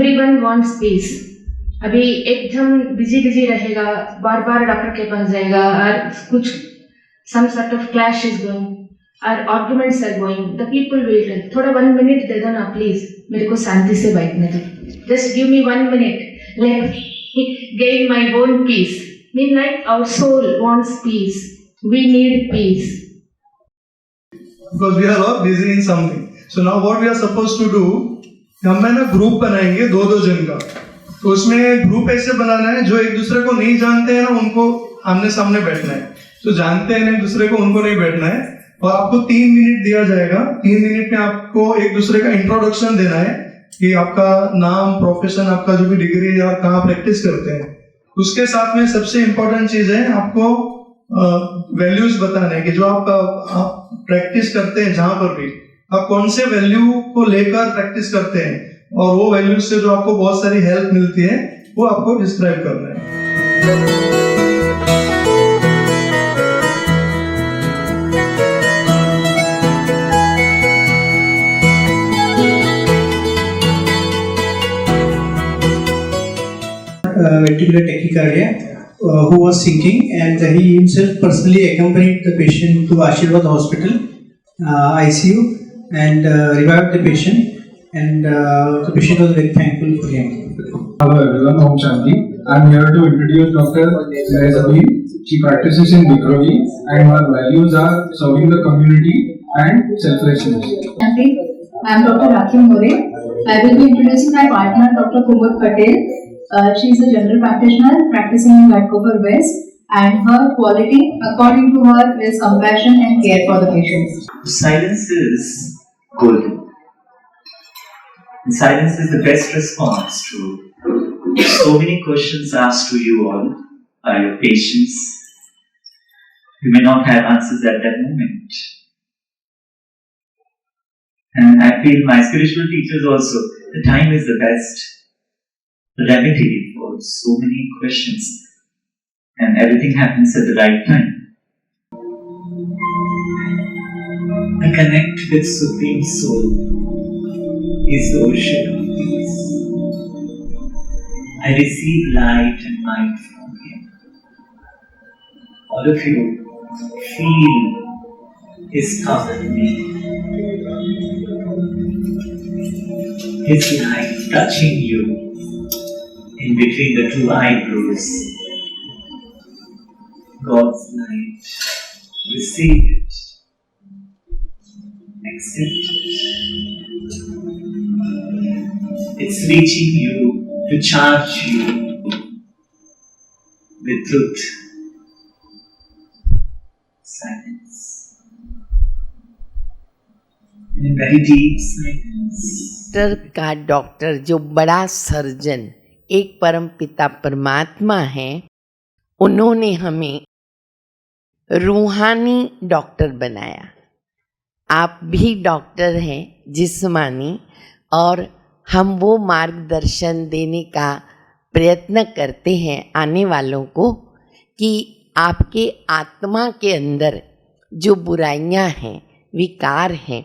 everyone wants peace. अभी एकदम busy रहेगा, बार बार डॉक्टर के पास जाएगा, और कुछ some sort of clash is going, or arguments are going. The people will tell, थोड़ा 1 minute दे दो ना प्लीज, मेरे को शांति से बैठने दो. Just give me 1 minute. Let me gain my own peace. Mean like our soul wants peace. We need peace. Because we are all busy in something. So now what we are supposed to do, हम ना group बनाएंगे 2-2 जन का. तो उसमें group ऐसे बनाना है जो एक दूसरे को नहीं जानते हैं ना, उनको आमने सामने बैठना है. तो जानते हैं एक दूसरे को, उनको नहीं बैठना है. और आपको 3 मिनट दिया जाएगा. 3 मिनट में आपको एक दूसरे का इंट्रोडक्शन देना है कि आपका नाम, प्रोफेशन, आपका जो भी डिग्री है और कहाँ प्रैक्टिस करते हैं. उसके साथ में सबसे इम्पोर्टेंट चीज है आपको वैल्यूज बताने की. जो आप प्रैक्टिस करते हैं, जहां पर भी आप कौन से वैल्यू को लेकर प्रैक्टिस करते हैं और वो वैल्यूज से जो आपको बहुत सारी हेल्प मिलती है, वो आपको डिस्क्राइब करना है. Ventricular tachycardia, who was sinking, and he himself personally accompanied the patient to Ashirwad Hospital ICU and revived the patient, and the patient was very thankful for him. Hello everyone, Om Shanti. I am here to introduce Dr. Zabi. She practices in Vikroji and her values are serving the community and selflessness. I am Dr. Rakhi More. I will be introducing my partner, Dr. Kumar Patel. She is a general practitioner practicing in Ghatkopar West, and her quality, according to her, is compassion and care for the patients. Silence is good. And silence is the best response to so many questions asked to you all by your patients. You may not have answers at that moment. And I feel my spiritual teachers also, the time is the best remedy for so many questions, and everything happens at the right time. I connect with Supreme Soul, His ocean of peace. I receive light and might from Him. All of you feel His thought in me. His light touching you in between the 2 eyebrows. God's light. Receive it. Accept it. It's reaching you to charge you with truth. Silence. In very deep silence. Doctor का doctor, जो बड़ा surgeon, एक परम पिता परमात्मा हैं, उन्होंने हमें रूहानी डॉक्टर बनाया. आप भी डॉक्टर हैं जिस्मानी, और हम वो मार्गदर्शन देने का प्रयत्न करते हैं आने वालों को कि आपके आत्मा के अंदर जो बुराइयां हैं, विकार हैं,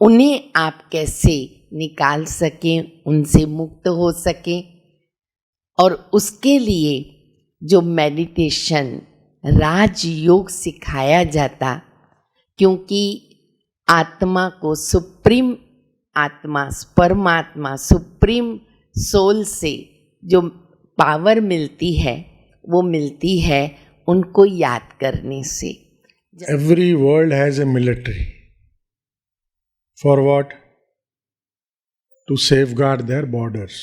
उन्हें आप कैसे निकाल सकें, उनसे मुक्त हो सकें. और उसके लिए जो मेडिटेशन, राजयोग सिखाया जाता, क्योंकि आत्मा को सुप्रीम आत्मा, परमात्मा, सुप्रीम सोल से जो पावर मिलती है, वो मिलती है उनको याद करने से. Every world has a military. For what? To safeguard their borders.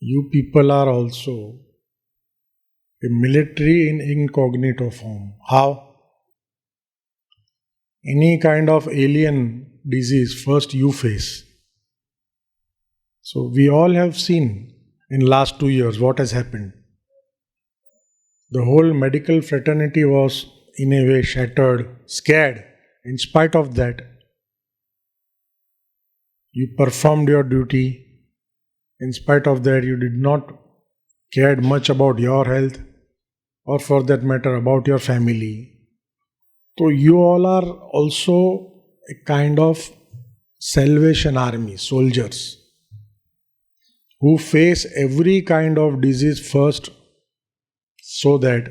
You people are also a military in incognito form. How? Any kind of alien disease, first you face. So we all have seen in last 2 years what has happened. The whole medical fraternity was in a way shattered, scared. In spite of that, you performed your duty. In spite of that, you did not care much about your health, or for that matter about your family. So you all are also a kind of Salvation Army soldiers who face every kind of disease first so that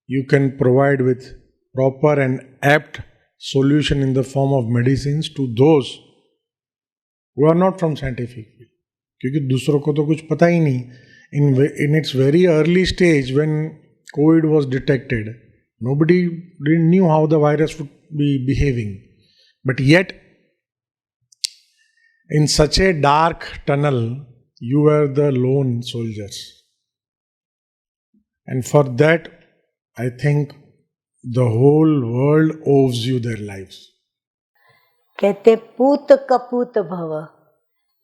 you can provide with proper and apt solution in the form of medicines to those who are not from scientific field. क्योंकि दूसरों को तो कुछ पता ही नहीं. In its very early stage when COVID was detected, nobody knew how the virus would be behaving. But yet, in such a dark tunnel, you were the lone soldiers. And for that, I think the whole world owes you their lives. कहते पूत कपूत भव,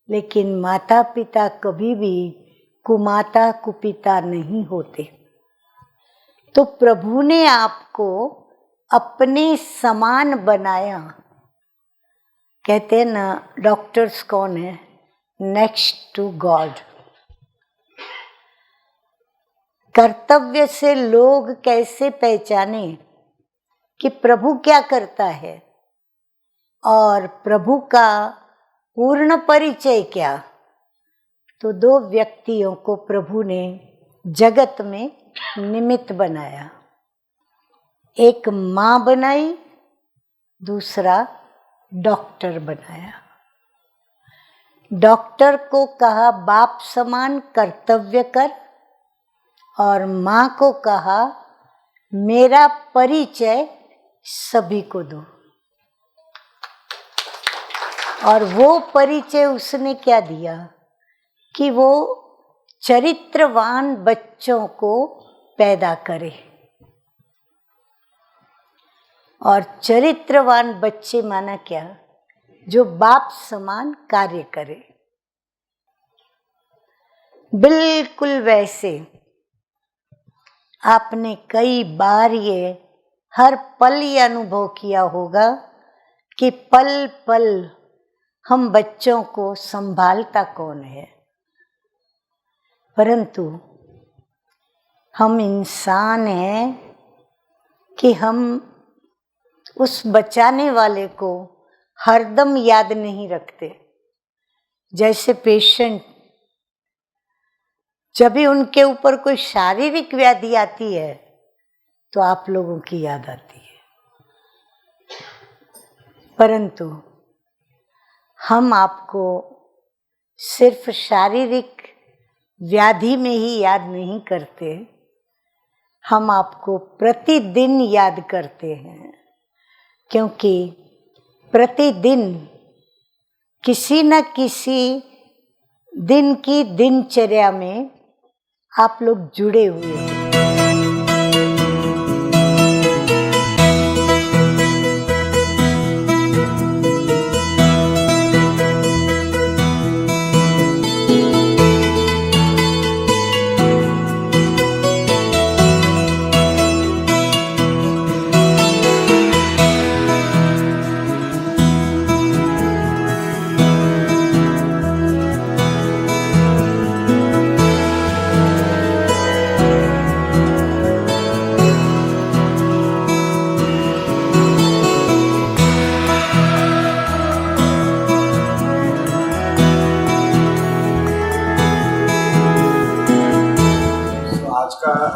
लेकिन माता पिता कभी भी कुमाता कुपिता नहीं होते. तो प्रभु ने आपको अपने समान बनाया. कहते हैं ना, डॉक्टर्स कौन है? Next to God. कर्तव्य से लोग कैसे पहचाने कि प्रभु क्या करता है और प्रभु का पूर्ण परिचय क्या? तो दो व्यक्तियों को प्रभु ने जगत में निमित्त बनाया. एक माँ बनाई, दूसरा डॉक्टर बनाया. डॉक्टर को कहा बाप समान कर्तव्य कर, और माँ को कहा मेरा परिचय सभी को दो. और वो परिचय उसने क्या दिया कि वो चरित्रवान बच्चों को पैदा करे. और चरित्रवान बच्चे माना क्या? जो बाप समान कार्य करे. बिल्कुल वैसे आपने कई बार ये हर पल ये अनुभव किया होगा कि पल पल हम बच्चों को संभालता कौन है, परंतु हम इंसान हैं कि हम उस बचाने वाले को हरदम याद नहीं रखते. जैसे पेशेंट, जब भी उनके ऊपर कोई शारीरिक व्याधि आती है तो आप लोगों की याद आती है, परंतु हम आपको सिर्फ शारीरिक व्याधि में ही याद नहीं करते, हम आपको प्रतिदिन याद करते हैं. क्योंकि प्रतिदिन किसी न किसी दिन की दिनचर्या में आप लोग जुड़े हुए हैं.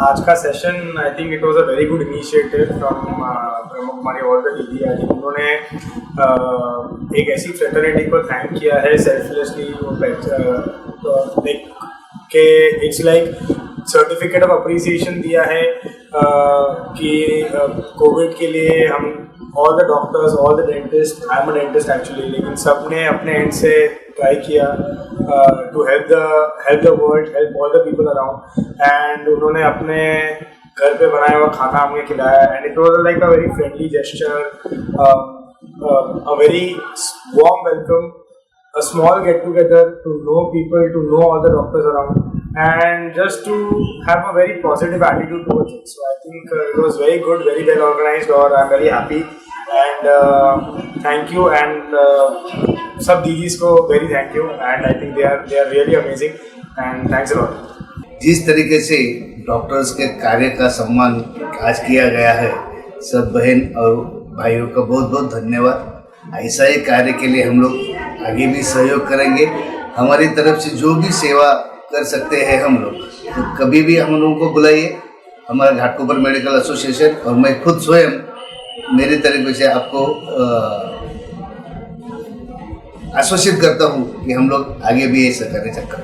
आज का session I think it was a very good initiative from प्रमुख हमारे ऑल द दीदी. आई थिंक उन्होंने एक ऐसी फ्रेटर्निटी को थैंक किया है सेल्फलेसली, वो देख के it's like certificate of appreciation दिया है कि कोविड के लिए हम all the doctors, all the dentist, I am a dentist actually, लेकिन सब ने अपने एंड से ट्राई किया to help the world, help all the people around. And उन्होंने अपने घर पे बनाया हुआ खाना हमें खिलाया. And it was like a very friendly gesture, a very warm welcome, a small get together to know people, to know all the doctors around, and just to have a very positive attitude towards it. So I think it was very good, very well organized, or I'm very happy. And thank you, and sab didis ko very thank you, and I think they are really amazing, and thanks a lot. जिस तरीके से doctors के कार्य का सम्मान आज किया गया है, सब बहन और भाइयों का बहुत बहुत धन्यवाद. ऐसा ही कार्य के लिए हम लोग आगे भी सहयोग करेंगे। हमारी तरफ से जो भी सेवा कर सकते हैं हम लोग, तो कभी भी हम लोगों को बुलाइए। हमारा घाटकोपर मेडिकल एसोसिएशन और मैं खुद स्वयं मेरी तरीके से आपको आश्वासित करता हूँ कि हम लोग आगे भी ऐसा करने चक्कर।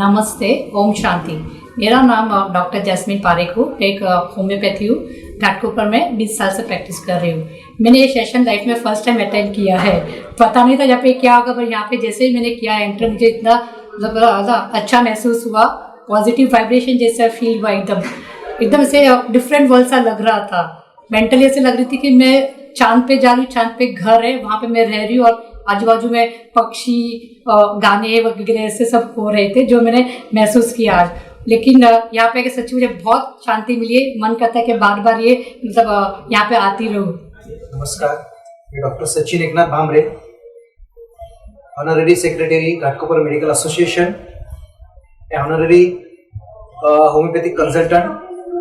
नमस्ते, ओम शांति। मेरा नाम डॉक्टर जैस्मिन पारेख हूँ। एक होम्योपैथी हूँ, घाटकोपर में 20 साल से प्रैक्टिस कर रही हूँ। मैंने ये सेशन लाइफ में फर्स्ट टाइम अटेंड किया है। पता नहीं था यहाँ पे क्या होगा, पर यहाँ पे जैसे ही मैंने किया एंटर, मुझे इतना अच्छा महसूस हुआ, पॉजिटिव वाइब्रेशन जैसा फील हुआ। एकदम से डिफरेंट वर्ल्ड सा लग रहा था। मेंटली ऐसे लग रही थी कि मैं चांद पे जा रही हूँ, चांद पे घर है, वहाँ पे मैं रह रही हूँ और आजू बाजू में पक्षी गाने वगैरह ऐसे सब हो रहे थे जो मैंने महसूस किया आज। लेकिन यहाँ पे सच्ची मुझे बहुत शांति मिली है। मन करता है कि बार बार ये यहाँ पे आती रहूँ। नमस्कार, मैं doctor Sachin Eknath Bhamre, honorary secretary Ghatkopar medical association, honorary homeopathic consultant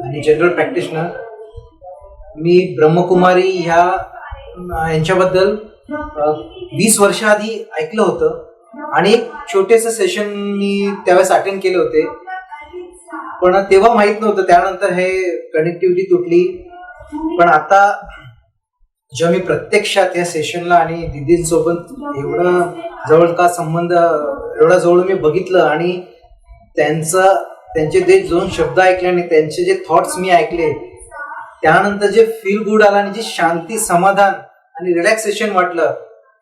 आणि जनरल प्रॅक्टिशनर। मी ब्रह्मकुमारी यांच्याबद्दल 20 वर्ष आधी ऐकलं होतं आणि एक छोटेसे सेशन मी त्यावेळेस अटेंड केले होते, पण तेव्हा माहित नव्हतं। त्यानंतर हे कनेक्टिव्हिटी तुटली, पण आता जेव्हा मी प्रत्यक्षात या सेशनला आणि दीदींसोबत एवढा जवळचा संबंध, एवढा जवळ मी बघितलं आणि त्यांचे जे 2 शब्द ऐकले आणि त्यांचे जे थॉट्स मी ऐकले, त्यानंतर जे फील गुड आला आणि जे शांती, समाधान आणि रिलॅक्सेशन वाटलं,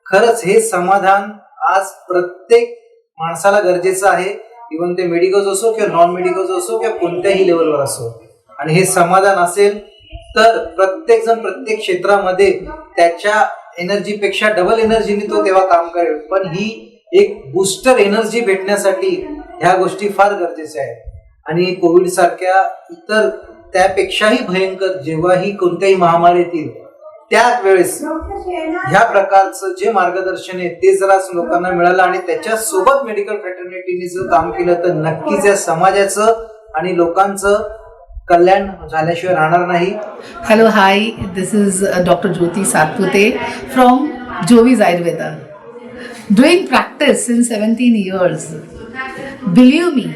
खरंच हे समाधान आज प्रत्येक माणसाला गरजेचं आहे। इव्हन ते मेडिकल्स असो किंवा नॉन मेडिकल्स असो किंवा कोणत्याही लेवलवर असो, आणि हे समाधान असेल तर प्रत्येक जण प्रत्येक क्षेत्रामध्ये त्याच्या एनर्जीपेक्षा डबल एनर्जीने तो तेव्हा काम करेल। पण ही एक बूस्टर एनर्जी भेटण्यासाठी ह्या गोष्टी फार गरजेच्या आहेत। आणि कोविड सारख्या इतर त्यापेक्षाही भयंकर जेव्हाही कोणत्याही महामारी येतील, त्यावेळेस ह्या प्रकारचं जे मार्गदर्शन आहे ते जर आज लोकांना मिळालं आणि त्याच्यासोबत मेडिकल फ्रॅटर्निटीने जर काम केलं, तर नक्कीच या समाजाचं आणि लोकांचं कल्याण झाल्याशिवाय राहणार नाही। Hello, hi, this is Dr. Jyoti Satpute from Jovi's Ayurveda. Doing practice since 17 years. Believe me,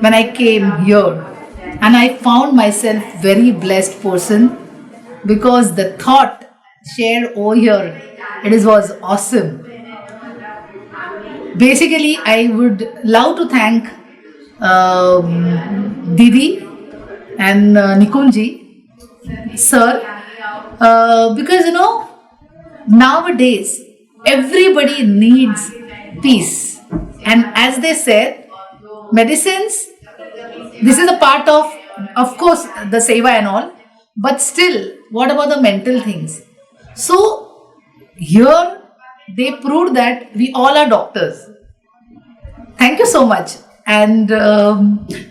when I came here and I found myself very blessed person, because the thought shared over here, it was awesome. Basically, I would love to thank Didi and Nikunji, sir, because nowadays everybody needs peace, and as they said, medicines, this is a part of course the seva and all, but still, what about the mental things? So here they proved that we all are doctors. Thank you so much, and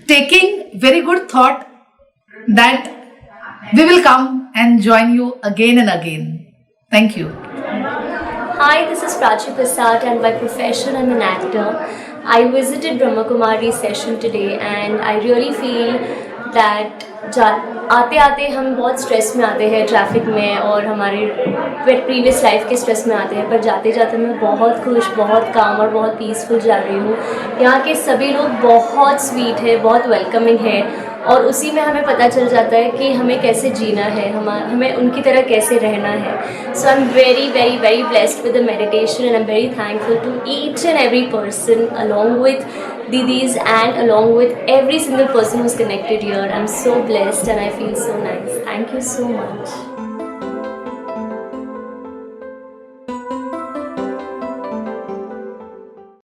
taking very good thought that we will come and join you again and again. Thank you. Hi, this is Prachi Prasad, and by profession I'm an actor. I visited Brahma Kumari session today, and I really feel that आते आते हम बहुत stress में आते हैं, traffic में और हमारे प्रीवियस लाइफ के स्ट्रेस में आते हैं, पर जाते जाते मैं बहुत खुश, बहुत काम और बहुत पीसफुल जा रही हूँ। यहाँ के सभी लोग बहुत स्वीट है, बहुत वेलकमिंग है, और उसी में हमें पता चल जाता है कि हमें कैसे जीना है, हमें उनकी तरह कैसे रहना है। So I am very very very blessed with the meditation, and I am very thankful to each and every person along with Didis and along with every single person who's connected here. I'm so blessed and I feel so nice. Thank you so much.